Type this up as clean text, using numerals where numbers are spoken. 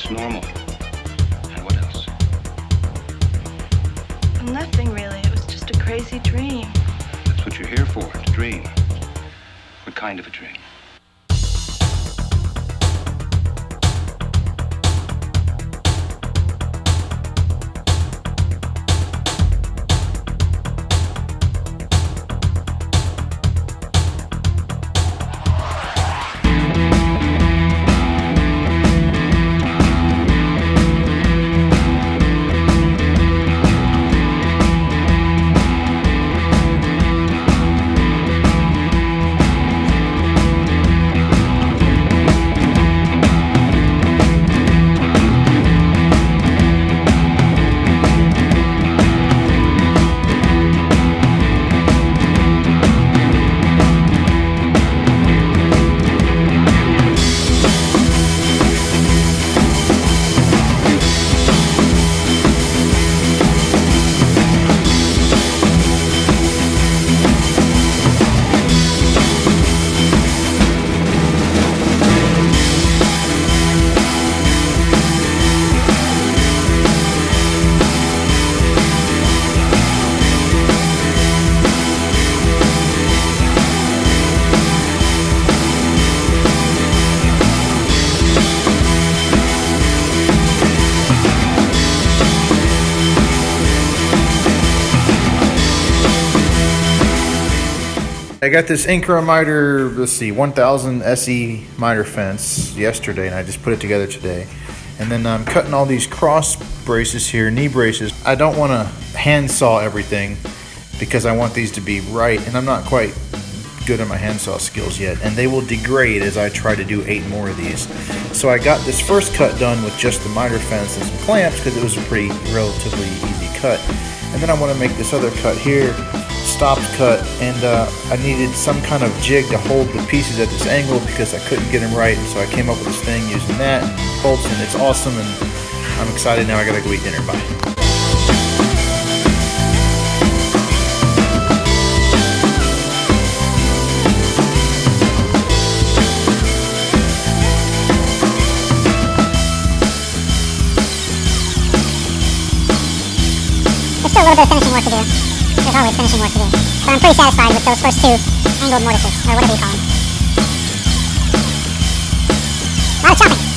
That's normal. And what else? Nothing really. It was just a crazy dream. That's what you're here for, to dream. What kind of a dream? I got this Incra miter, let's see, 1000 SE miter fence yesterday, and I just put it together today. And then I'm cutting all these cross braces here, knee braces. I don't want to hand saw everything because I want these to be right, and I'm not quite good at my hand saw skills yet, and they will degrade as I try to do 8 more of these. So I got this first cut done with just the miter fence and some clamps because it was a pretty relatively easy cut. And then I want to make this other cut here, stopped cut, and I needed some kind of jig to hold the pieces at this angle because I couldn't get them right, and so I came up with this thing using that and bolts, and it's awesome, and I'm excited now. I gotta go eat dinner. Bye. There's still a little bit of finishing work to do. There's always finishing work to do. But I'm pretty satisfied with those first 2 angled mortises, or whatever you call them. A lot of chopping.